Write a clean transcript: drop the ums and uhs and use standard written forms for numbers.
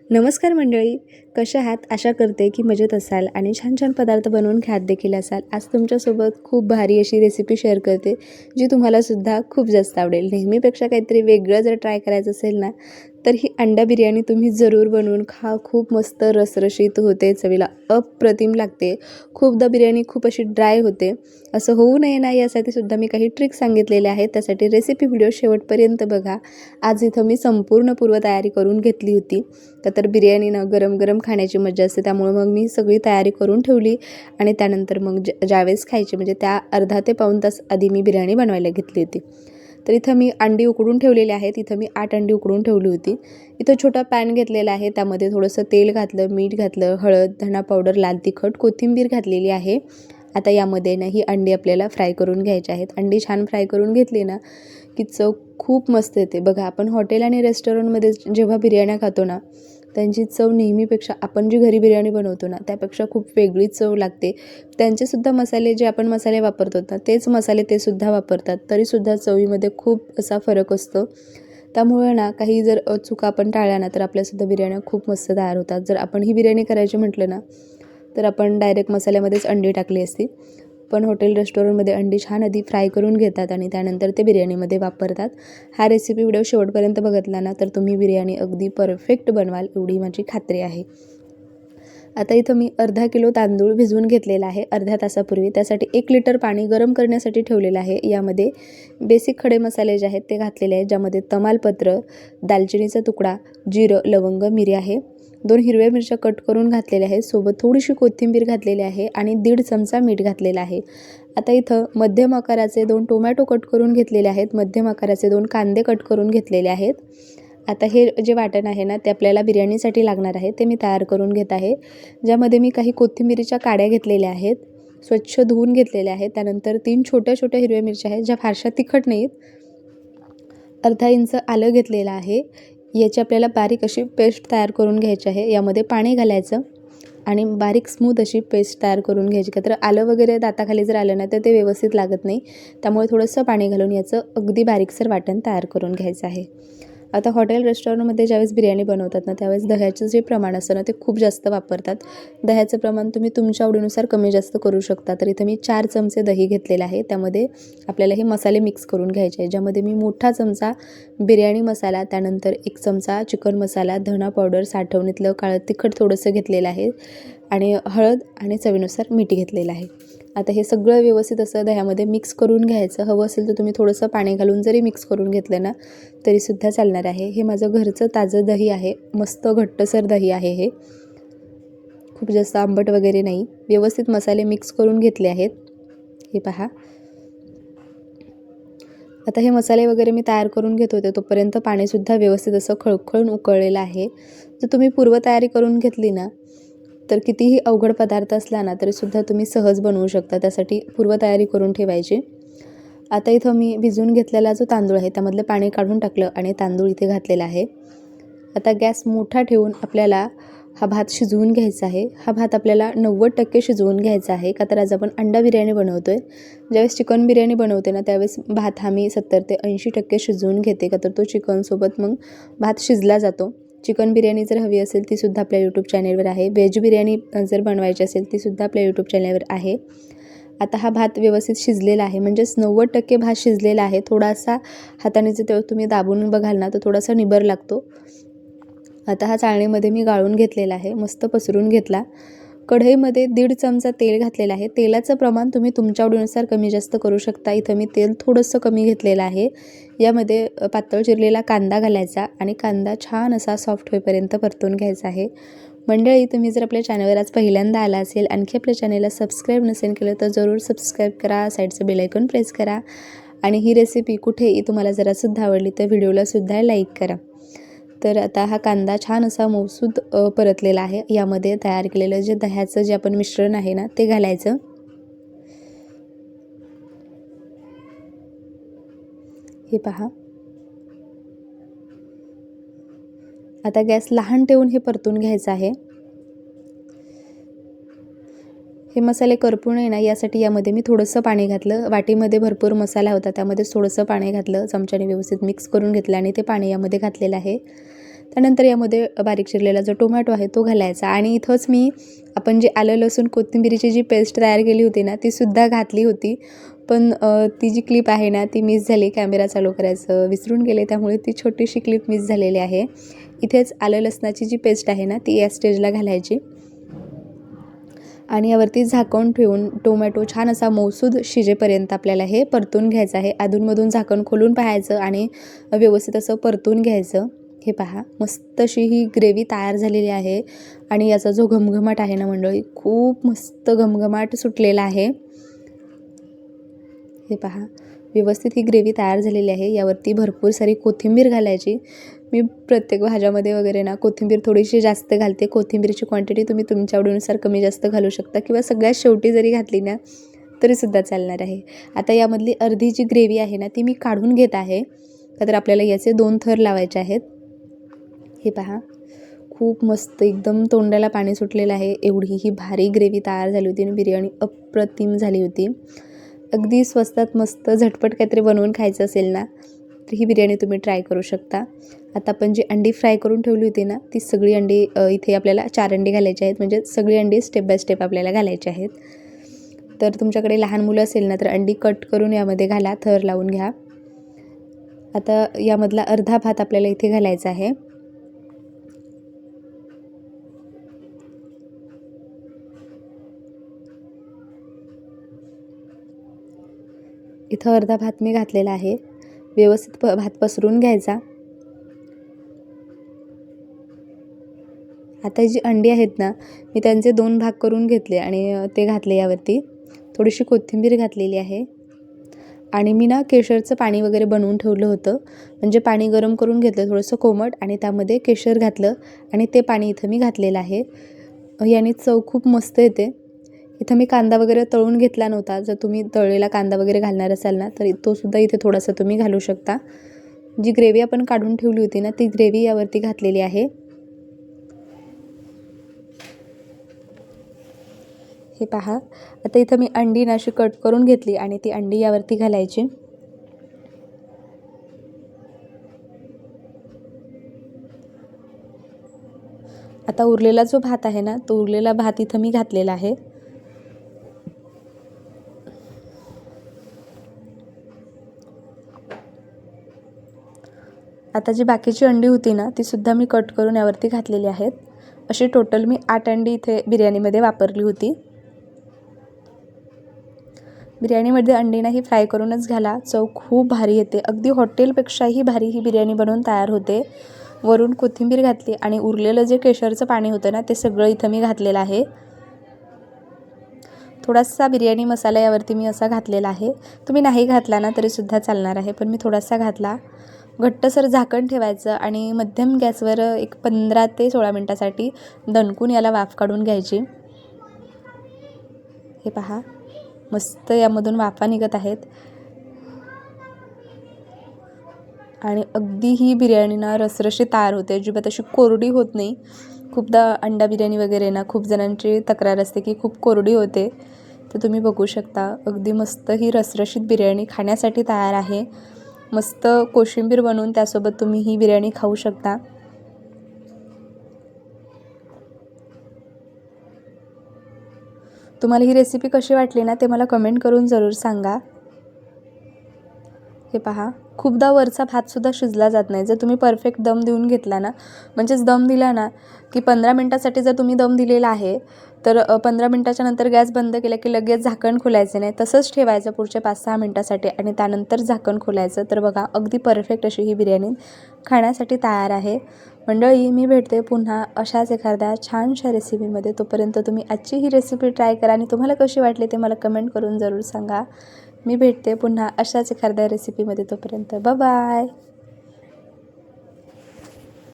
नमस्कार मंडळी, कशा आहात? आशा करते की मजेत असाल आणि छान छान पदार्थ बनवून खात देखील असाल. आज तुमच्यासोबत खूप भारी अशी रेसिपी शेअर करते, जी तुम्हालासुद्धा खूप जास्त आवडेल. नेहमीपेक्षा काहीतरी वेगळं जर ट्राय करायचं असेल ना, तर ही अंडा बिर्याणी तुम्ही जरूर बनवून खा. खूप मस्त रसरशीत होते, चवीला अप्रतिम लागते. खूपदा बिर्याणी खूप अशी ड्राय होते. असं होऊ नये ना, यासाठी सुद्धा मी काही ट्रिक्स सांगितलेले आहेत. त्यासाठी रेसिपी व्हिडिओ शेवटपर्यंत बघा. आज इथं मी संपूर्ण पूर्वतयारी करून घेतली होती. तर बिर्याणी ना गरम गरम खाण्याची मजा असते, त्यामुळे मग मी सगळी तयारी करून ठेवली आणि त्यानंतर मग ज्यावेळेस खायची म्हणजे त्या अर्धा ते पाऊण तास आधी मी बिर्याणी बनवायला घेतली होती. तर इथं मी अंडी उकडून ठेवलेली आहेत. इथं मी 8 अंडी उकडून ठेवली होती. इथं छोटा पॅन घेतलेला आहे, त्यामध्ये थोडंसं तेल घातलं, मीठ घातलं, हळद, धना पावडर, लाल तिखट, कोथिंबीर घातलेली आहे. आता यामध्ये ना ही अंडी आपल्याला फ्राय करून घ्यायची आहेत. अंडी छान फ्राय करून घेतली ना की चव खूप मस्त येते. बघा, आपण हॉटेल आणि रेस्टॉरंटमध्ये जेव्हा बिर्याण्या खातो ना, त्यांची चव नेहमीपेक्षा आपण जी घरी बिर्याणी बनवतो ना, त्यापेक्षा खूप वेगळी चव लागते. त्यांचेसुद्धा मसाले जे आपण मसाले वापरतो ना, तेच मसाले ते सुद्धा वापरतात, तरीसुद्धा चवीमध्ये खूप असा फरक असतो. त्यामुळे ना काही जर चुका आपण टाळल्या ना, तर आपल्यासुद्धा बिर्याण्या खूप मस्त तयार होतात. जर आपण ही बिर्याणी करायची म्हटलं ना, तर आपण डायरेक्ट मसाल्यामध्येच अंडी टाकली असती. पण हॉटेल रेस्टॉरंटमध्ये अंडी छान आधी फ्राय करून घेतात आणि त्यानंतर ते बिर्याणीमध्ये वापरतात. हा रेसिपी व्हिडिओ शेवटपर्यंत बघितला ना, तर तुम्ही बिर्याणी अगदी परफेक्ट बनवाल, एवढी माझी खात्री आहे. आता इथं मी अर्धा किलो तांदूळ भिजवून घेतलेला आहे अर्ध्या तासापूर्वी. त्यासाठी 1 लिटर पाणी गरम करण्यासाठी ठेवलेलं आहे. यामध्ये बेसिक खडे मसाले जे आहेत ते घातलेले आहेत, ज्यामध्ये तमालपत्र, दालचिनीचा तुकडा, जिरं, लवंग, मिरी आहे. 2 हिरव्या मिरच्या कट करून घातलेल्या आहेत. सोबत थोडीशी कोथिंबीर घातलेली आहे आणि 1.5 चमचा मीठ घातलेलं आहे. आता इथं मध्यम आकाराचे 2 टोमॅटो कट करून घेतलेले आहेत. मध्यम आकाराचे 2 कांदे कट करून घेतलेले आहेत. आता हे जे वाटण आहे ना, ते आपल्याला बिर्याणीसाठी लागणार आहे, ते मी तयार करून घेत आहे. ज्यामध्ये मी काही कोथिंबीरीच्या काड्या घेतलेल्या आहेत, स्वच्छ धुवून घेतलेल्या आहेत. त्यानंतर 3 छोट्या छोट्या हिरव्या मिरच्या आहेत, ज्या फारशा तिखट नाहीत. अर्धा इंच आलं घेतलेलं आहे. याची आपल्याला बारीक अशी पेस्ट तयार करून घ्यायची आहे. यामध्ये पाणी घालायचं आणि बारीक स्मूथ अशी पेस्ट तयार करून घ्यायची. का तर आलं वगैरे दाताखाली जर आलं ना, तर ते व्यवस्थित लागत नाही. त्यामुळे थोडंसं पाणी घालून याचं अगदी बारीकसर वाटण तयार करून घ्यायचं आहे. आता हॉटेल रेस्टॉरंटमध्ये ज्यावेळेस बिर्याणी बनवतात ना, त्यावेळेस दह्याचं जे प्रमाण असतं ना, ते खूप जास्त वापरतात. दह्याचं प्रमाण तुम्ही तुमच्या आवडीनुसार कमी जास्त करू शकता. तर इथं मी 4 चमचे दही घेतलेलं आहे. त्यामध्ये आपल्याला हे मसाले मिक्स करून घ्यायचे आहे, ज्यामध्ये मी मोठा चमचा बिर्याणी मसाला, त्यानंतर 1 चमचा चिकन मसाला, धना पावडर, साठवणीतलं काळं तिखट थोडंसं घेतलेलं आहे आणि हळद आणि चवीनुसार मीठ घेतलेलं आहे. आता हे सगळं व्यवस्थित असं दह्यामध्ये मिक्स करून घ्यायचं. हवं असेल तर तुम्ही थोडंसं पाणी घालून जरी मिक्स करून घेतलं ना, तरीसुद्धा चालणार आहे. हे माझं घरचं ताजं दही आहे. मस्त घट्टसर दही आहे हे. खूप जास्त आंबट वगैरे नाही. व्यवस्थित मसाले मिक्स करून घेतले आहेत. हे पहा. आता हे मसाले वगैरे मी तयार करून घेत होते, तोपर्यंत पाणीसुद्धा व्यवस्थित असं खळखळून उकळलेलं आहे. जर तुम्ही पूर्वतयारी करून घेतली ना, तर कितीही अवघड पदार्थ असला ना, तरीसुद्धा तुम्ही सहज बनवू शकता. त्यासाठी पूर्वतयारी करून ठेवायची. आता इथं मी भिजवून घेतलेला जो तांदूळ आहे, त्यामधलं पाणी काढून टाकलं आणि तांदूळ इथे घातलेला आहे. आता गॅस मोठा ठेवून आपल्याला हा भात शिजवून घ्यायचा आहे. हा भात आपल्याला 90% शिजवून घ्यायचा आहे, का तर आज आपण अंडा बिर्याणी बनवतो आहे. ज्यावेळेस चिकन बिर्याणी बनवते ना, त्यावेळेस भात हा मी 70 ते 80% शिजवून घेते, का तर तो चिकनसोबत मग भात शिजला जातो. चिकन बिर्याणी जर हवी असेल, तीसुद्धा आपल्या यूट्यूब चॅनेलवर आहे. व्हेज बिर्याणी जर बनवायची असेल, तीसुद्धा आपल्या यूट्यूब चॅनेलवर आहे. आता हा भात व्यवस्थित शिजलेला आहे, म्हणजेच 90% भात शिजलेला आहे. थोडासा हाताने जर तुम्ही दाबून बघाल ना, तर थोडासा निबर लागतो. आता हा चाळणीमध्ये मी गाळून घेतलेला आहे, मस्त पसरून घेतला. कढईमध्ये 1.5 चमचा तेल घातलेलं आहे. तेलाचं प्रमाण तुम्ही तुमच्या आवडीनुसार कमी जास्त करू शकता. इथं मी तेल थोडंसं कमी घेतलेलं आहे. यामध्ये पातळ चिरलेला कांदा घालायचा आणि कांदा छान असा सॉफ्ट होईपर्यंत परतून घ्यायचा आहे. मंडळी, तुम्ही जर आपल्या चॅनलवर आज पहिल्यांदा आला असेल, आणखी आपल्या चॅनलला सबस्क्राईब नसेल केलं, तर जरूर सबस्क्राईब करा, साईडचं बेल आयकॉन प्रेस करा आणि ही रेसिपी कुठेही तुम्हाला जरासुद्धा आवडली तर व्हिडिओलासुद्धा लाईक करा. तर आता हा कांदा छान असा मऊसूद परतलेला आहे. यामध्ये तयार केलेलं जे दह्याचं जे आपण मिश्रण आहे ना, ते घालायचं. हे पहा. आता गॅस लहान ठेवून हे परतून घ्यायचं आहे. हे मसाले करपू नये ना, यासाठी यामध्ये मी थोडंसं पाणी घातलं. वाटीमध्ये भरपूर मसाला होता, त्यामध्ये थोडंसं पाणी घातलं. चमच्याने व्यवस्थित मिक्स करून घेतलं आणि ते पाणी यामध्ये घातलेलं आहे. त्यानंतर यामध्ये बारीक चिरलेला जो टोमॅटो आहे तो घालायचा आणि इथंच मी आपण जे आलं लसूण कोथिंबिरीची जी पेस्ट तयार केली होती ना तीसुद्धा घातली होती. पण ती जी क्लिप आहे ना ती मिस झाली, कॅमेरा चालू करायचं विसरून गेले, त्यामुळे ती छोटीशी क्लिप मिस झालेली आहे. इथेच आलं लसणाची जी पेस्ट आहे ना ती या स्टेजला घालायची आणि यावरती झाकण ठेवून टोमॅटो छान असा मऊसूद शिजेपर्यंत आपल्याला हे परतून घ्यायचं आहे. अधूनमधून झाकण खोलून पाहायचं आणि व्यवस्थित असं परतून घ्यायचं. हे पहा, मस्त अशी ही ग्रेव्ही तयार झालेली आहे आणि याचा जो घमघमाट आहे ना मंडळी, खूप मस्त घमघमाट सुटलेला आहे. हे पहा, व्यवस्थित ही ग्रेव्ही तयार झालेली आहे. यावरती भरपूर सारी कोथिंबीर घालायची. मी प्रत्येक भाज्यामध्ये वगैरे ना कोथिंबीर थोडीशी जास्त घालते. कोथिंबीरची क्वांटिटी तुम्ही तुमच्या आवडीनुसार कमी जास्त घालू शकता किंवा सगळ्यात शेवटी जरी घातली ना तरीसुद्धा चालणार आहे. आता यामधली अर्धी जी ग्रेव्ही आहे ना ती मी काढून घेत आहे, तर आपल्याला याचे 2 थर लावायचे आहेत. हे पहा, खूप मस्त एकदम तोंडाला पाणी सुटलेलं आहे. एवढी ही भारी ग्रेव्ही तयार झाली होती आणि बिर्याणी अप्रतिम झाली होती. अगदी स्वस्तात मस्त झटपट काहीतरी बनवून खायचं असेल ना तर ही बिर्याणी तुम्ही ट्राय करू शकता. आता आपण जी अंडी फ्राय करून ठेवली होती ना ती सगळी अंडी इथे आपल्याला 4 अंडी घालायची आहेत. म्हणजे सगळी अंडी स्टेप बाय स्टेप आपल्याला घालायची आहेत. तर तुमच्याकडे लहान मुलं असेल ना तर अंडी कट करून यामध्ये घाला, थर लावून घ्या. आता यामधला अर्धा भात आपल्याला इथे घालायचा आहे. इथं अर्धा भात मी घातलेला आहे. व्यवस्थित भात पसरून घ्यायचा. आता जी अंडी आहेत ना मी त्यांचे 2 भाग करून घेतले आणि ते घातले यावरती. थोडीशी कोथिंबीर घातलेली आहे आणि मी ना केशरचं पाणी वगैरे बनवून ठेवलं होतं. म्हणजे पाणी गरम करून घेतलं थोडंसं कोमट आणि त्यामध्ये केशर घातलं आणि ते पाणी इथं मी घातलेलं आहे. याने चव खूप मस्त येते. इथं मी कांदा वगैरे तळून घेतला नव्हता. जर तुम्ही तळलेला कांदा वगैरे घालणार असाल ना तर तोसुद्धा इथे थोडासा तुम्ही घालू शकता. जी ग्रेव्ही आपण काढून ठेवली होती ना ती ग्रेव्ही यावरती घातलेली आहे. हे पहा, आता इथं मी अंडी ना अशी कट करून घेतली आणि ती अंडी यावरती घालायची. आता उरलेला जो भात आहे ना तो उरलेला भात इथं मी घातलेला आहे. आता जी बाकीची अंडी होती ना ती सुद्धा मी कट करून यावरती घातलेली आहेत. अशी टोटल मी 8 अंडी इथे बिर्याणीमध्ये वापरली होती. बिर्याणीमध्ये अंडी नाही फ्राय करूनच घाला, चव खूप भारी येते. अगदी हॉटेलपेक्षाही भारी ही बिर्याणी बनवून तयार होते. वरून कोथिंबीर घातली आणि उरलेलं जे केशरचं पाणी होतं ना ते सगळं इथं मी घातलेलं आहे. थोडासा बिर्याणी मसाला यावरती मी असा घातलेला आहे. तुम्ही नाही घातला ना तरीसुद्धा चालणार आहे, पण मी थोडासा घातला. घट्टसर झाकण ठेवायचं आणि मध्यम गॅसवर एक 15 ते 16 मिनटासाठी दणकून याला वाफ काढून घ्यायची. हे पहा, मस्त यामधून वाफा निघत आहेत आणि अगदी ही बिर्याणी ना रसरशी तयार होते. अजिबात अशी कोरडी होत नाही. खूपदा अंडा बिर्याणी वगैरे ना खूप जणांची तक्रार असते की खूप कोरडी होते. तर तुम्ही बघू शकता अगदी मस्त ही रसरशीत बिर्याणी खाण्यासाठी तयार आहे. मस्त कोशिंबीर बनवून त्यासोबत तुम्ही ही बिर्याणी खाऊ शकता. तुम्हाला ही रेसिपी कशी वाटली ना ते मला कमेंट करून जरूर सांगा. हे पहा, खूपदा वरचा भातसुद्धा शिजला जात नाही. जर तुम्ही परफेक्ट दम देऊन घेतला ना, म्हणजेच दम दिला ना की 15 मिनटासाठी जर तुम्ही दम दिलेला आहे तर 15 मिनटाच्या नंतर गॅस बंद केला की लगेच झाकण खोलायचं नाही. तसंच ठेवायचं पुढच्या 5-6 मिनटासाठी आणि त्यानंतर झाकण खोलायचं. तर बघा अगदी परफेक्ट अशी ही बिर्याणी खाण्यासाठी तयार आहे. मंडळी, मी भेटते पुन्हा अशाच एखाद्या छानशा रेसिपीमध्ये. तोपर्यंत तुम्ही आजची ही रेसिपी ट्राय करा आणि तुम्हाला कशी वाटली ते मला कमेंट करून जरूर सांगा. मी भेटते पुन्हा अशाच एखाद्या रेसिपीमध्ये. तोपर्यंत बाय.